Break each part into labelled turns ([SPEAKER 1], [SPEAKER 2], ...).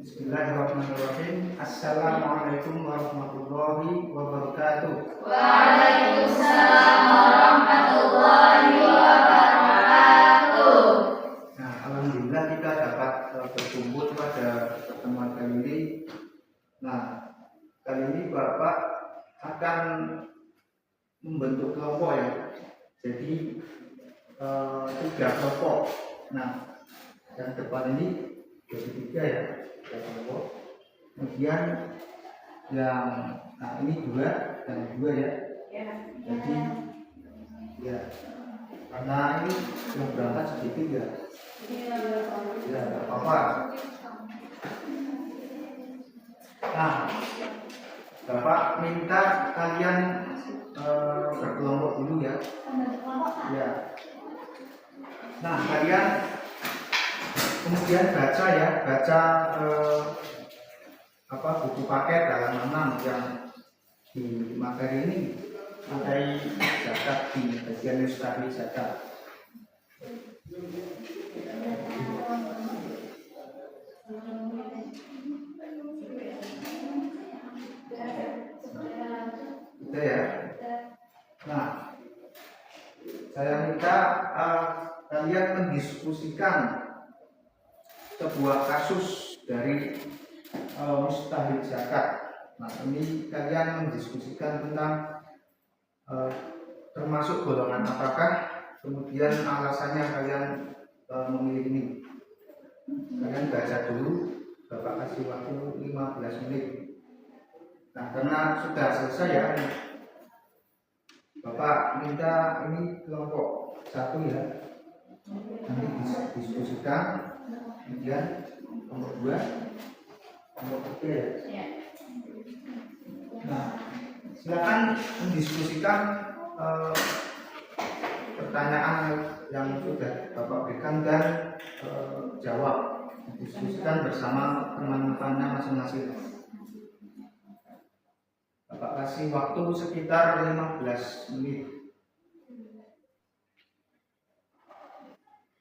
[SPEAKER 1] Bismillahirrahmanirrahim. Assalamualaikum warahmatullahi wabarakatuh.
[SPEAKER 2] Waalaikumsalam warahmatullahi wabarakatuh.
[SPEAKER 1] Nah, alhamdulillah kita dapat berkumpul pada pertemuan kali ini. Nah, kali ini Bapak akan membentuk kelompok ya. Jadi 3 kelompok. Nah, yang depan ini jadi 3 ya, 3 kelompok. Kemudian yang ini 2 dan 2 ya. Jadi ya, karena ini yang berangkat sedikit ya. Ya, nggak apa-apa. Nah, Bapak minta kalian berkelompok dulu ya. Ya. Nah, kalian kemudian baca ya, buku paket halaman 6 yang di materi ini, materi zakat di bagian mustahil zakat. Gitu ya. Nah, saya minta kalian mendiskusikan sebuah kasus dari mustahil zakat. Nah, ini kalian mendiskusikan tentang termasuk golongan apakah, kemudian alasannya kalian memilih ini. Kalian baca dulu, Bapak kasih waktu 15 menit. Nah, karena sudah selesai ya, Bapak minta ini kelompok 1 ya, nanti diskusikan, kemudian kelompok 2, kelompok 3 ya. Nah, silakan mendiskusikan pertanyaan yang sudah Bapak berikan dan jawab, diskusikan bersama teman-temannya masing-masing. Bapak kasih waktu sekitar 15 menit.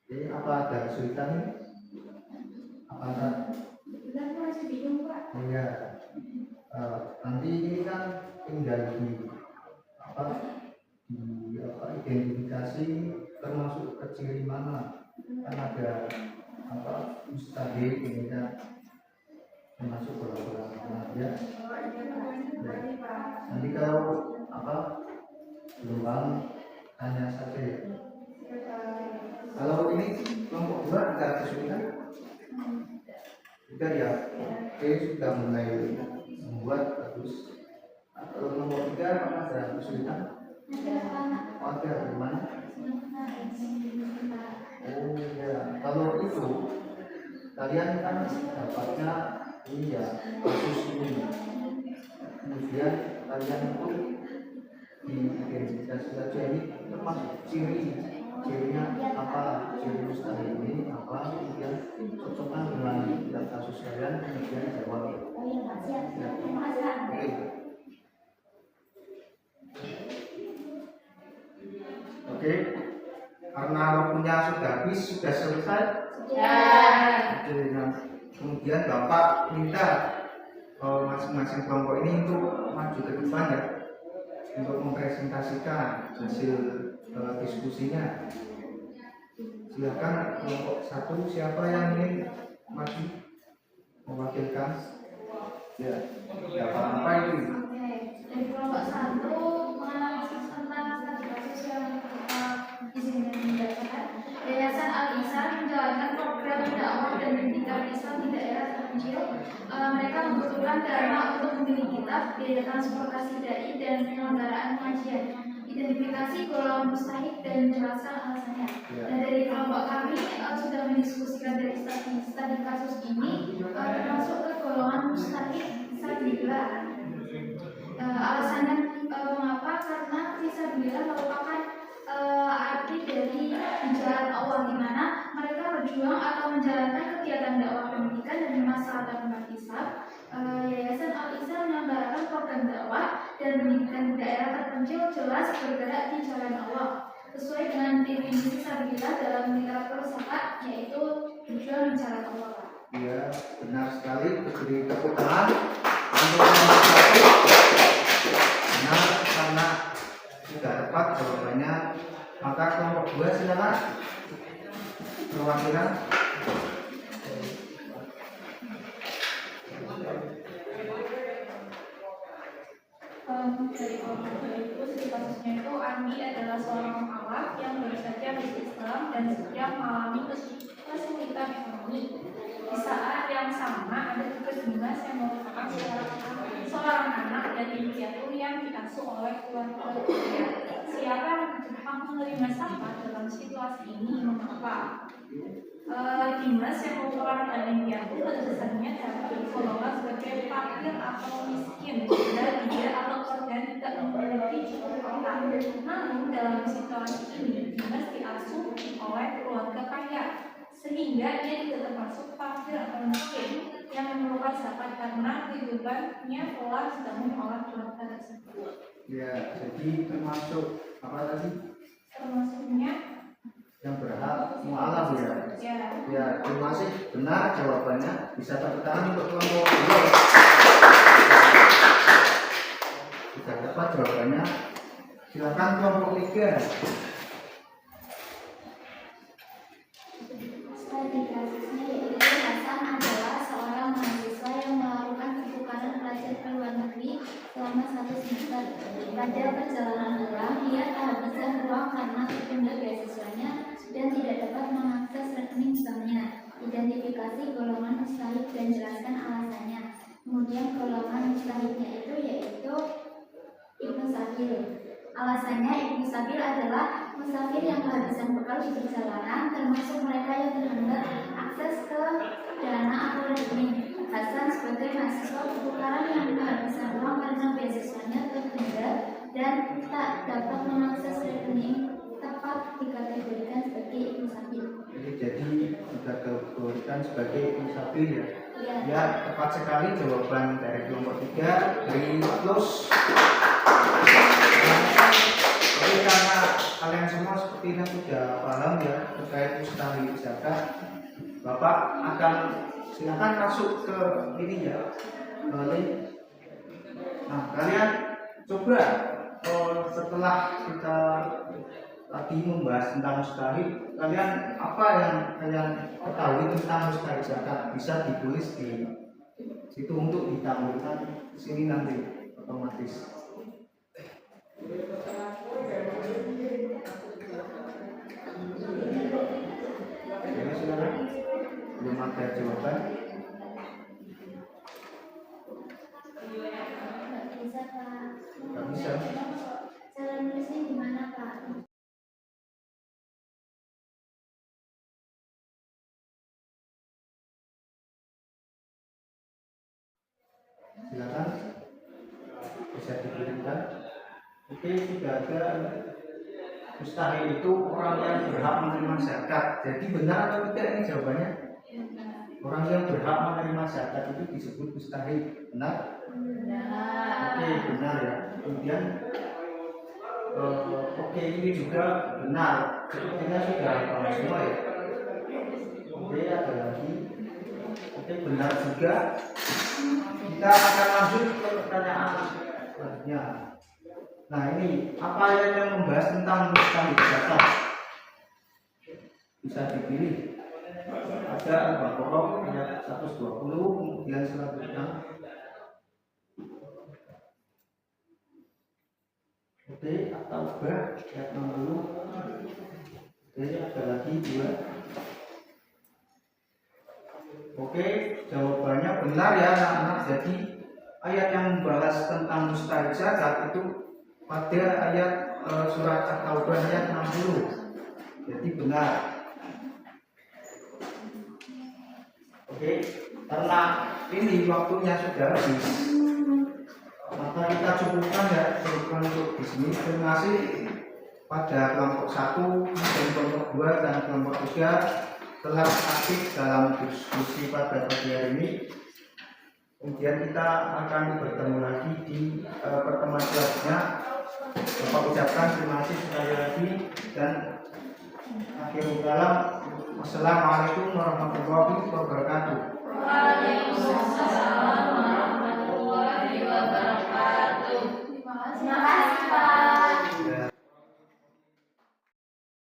[SPEAKER 1] Jadi apa ada kesulitan ini? Apa ada?
[SPEAKER 2] Masih bingung, Pak.
[SPEAKER 1] Iya. Nanti ini kan tinggal identifikasi termasuk kecil mana, kan ada mustahil ini kan termasuk golongan mana ya. Nanti kalau belum tanya saja ya. Kalau ini kelompok 2 ada kesulitan? Sudah ya. Oke, sudah mulai membuat bagus. Kalau kelompok 3 apakah ada kesulitan? Ada di mana? Oh ya, kalau itu kalian kan dapatnya ini ya, kasus ini. Kemudian kalian itu diidentifikasi saja ini termasuk cirinya apa, ciri mustahil ini apa, kemudian cocokkan dengan kasus kalian, kemudian jawab. Ya. Oke. Karena waktunya sudah habis, sudah selesai. Oke, nah, kemudian Bapak minta masing-masing kelompok ini untuk maju ke depan ya, untuk mempresentasikan hasil diskusinya. Silakan kelompok 1, siapa yang ingin maju mewakilkan? Ya, apa ini?
[SPEAKER 2] Dari kelompok 1 menganalisis tentang studi kasus yang izin dan dibacakan. Yayasan Al-Ihsan menjalankan program dakwah dan pendidikan Islam di daerah terpencil. Mereka membutuhkan dana untuk membeli kitab, biaya transportasi dai, dan penyelenggaraan pengajian. Identifikasi golongan mustahik dan menjelaskan alasannya. Dan dari kelompok kami sudah mendiskusikan dari studi kasus ini, termasuk ke golongan mustahik fisabilillah. Alasannya mengapa? Karena fisabilillah merupakan arti dari jalan Allah, di mana mereka berjuang atau menjalankan kegiatan dakwah pendidikan dan masyarakat umat Islam. Yayasan Al-Ihsan menyelenggarakan program dakwah dan pendidikan di daerah terpencil, jelas bergerak di jalan Allah sesuai dengan definisi fisabilillah dalam literatur zakat, yaitu berjuang di jalan Allah.
[SPEAKER 1] Ya, benar sekali. Beri tepuk tangan untuk nomor satu. Benar, karena sudah tepat jawabannya. Maka kelompok 2 silakan. Perwakilan.
[SPEAKER 2] Dari kelompok itu studi kasusnya itu Andi adalah seorang awak yang baru saja masuk Islam dan sedang mengalami kesulitan ekonomi. Di saat yang sama ada tugas Dimas yang merupakan seorang anak yatim piatu yang diasuh oleh keluarga. Siapa yang berhak menerima sampah dalam situasi ini? Mengapa? Dimas yang merupakan yatim piatu pada dasarnya dapat digolongkan sebagai fakir atau miskin dan dia atau korban tidak memiliki cukup uang. Namun dalam situasi ini Dimas diasuh oleh keluarga kaya sehingga dia tidak termasuk fakir atau miskin yang memerlukan zakat karena kehidupannya telah ditanggung oleh keluarga tersebut.
[SPEAKER 1] Ya, jadi termasuk apa tadi?
[SPEAKER 2] Termasuknya
[SPEAKER 1] Yang berhak mualaf ya.
[SPEAKER 2] ya.
[SPEAKER 1] Ya, terima kasih. Benar jawabannya. Bisa tepuk tangan untuk kelompok 2. Sudah tepat jawabannya. Silakan kelompok 3.
[SPEAKER 2] Studi kasusnya yaitu Hasan adalah seorang mahasiswa yang melakukan pertukaran pelajar ke luar negeri selama 1 semester. Pada perjalanan pulang, dia kehabisan uang karena tertunda beasiswanya dan tidak dapat mengakses rekening banknya. Identifikasi golongan mustahik dan jelaskan alasannya. Kemudian golongan mustahiknya itu yaitu Ibnu Sabil. Alasannya Ibnu Sabil adalah musafir yang kehabisan bekal di perjalanan, termasuk mereka yang terhambat akses ke dana atau rekening. Hasan sebagai mahasiswa pertukaran yang kehabisan uang karena beasiswanya tertunda dan tak dapat mengakses rekening tepat dikategorikan sebagai Ibnu Sabil.
[SPEAKER 1] Jadi dikategorikan sebagai Ibnu Sabil ya.
[SPEAKER 2] Ya.
[SPEAKER 1] Ya, tepat sekali jawaban dari kelompok 3. Beri plus. Jadi karena kalian semua sepertinya sudah paham ya terkait mustahil zakat, Bapak akan silakan masuk ke ini ya, link. Nah, kalian coba setelah kita tadi membahas tentang mustahil, kalian apa yang kalian ketahui tentang mustahil zakat bisa ditulis di situ untuk ditampilkan di sini nanti otomatis. Ya, silakan. Belum ada jawaban.
[SPEAKER 2] Nggak bisa, Pak.
[SPEAKER 1] Nggak bisa.
[SPEAKER 2] Cara nulisnya gimana, Pak?
[SPEAKER 1] Silakan. Bisa dikirimkan. Oke, sudah ada. Mustahil itu orang yang berhak menerima zakat. Jadi benar atau tidak ini jawabannya? Orang yang berhak menerima zakat itu disebut mustahil. Benar? Oke, benar ya. Kemudian oke, ini juga benar. Sepertinya sudah paham semua ya. Oke, ada lagi. Oke, benar juga. Kita akan lanjut ke pertanyaan selanjutnya. Nah, ini apa ayat yang membahas tentang mustahil zakat? Bisa dipilih. Ada Al-Baqarah ayat 120, kemudian selanjutnya. Oke, At-Taubah ayat 60. Oke, ada lagi 2. Oke, jawabannya benar ya anak-anak. Jadi ayat yang membahas tentang mustahil zakat itu pada ayat surat At-Taubah ayat 60. Jadi benar. Oke, karena ini waktunya sudah habis, maka kita cukupkan ya untuk di sini. Terima kasih pada kelompok 1 dan kelompok 2 dan kelompok 3 telah aktif dalam diskusi pada pagi hari ini. Kemudian kita akan bertemu lagi di pertemuan selanjutnya. Bapak ucapkan terima kasih sekali lagi dan akhirul kalam. Wassalamualaikum warahmatullahi wabarakatuh.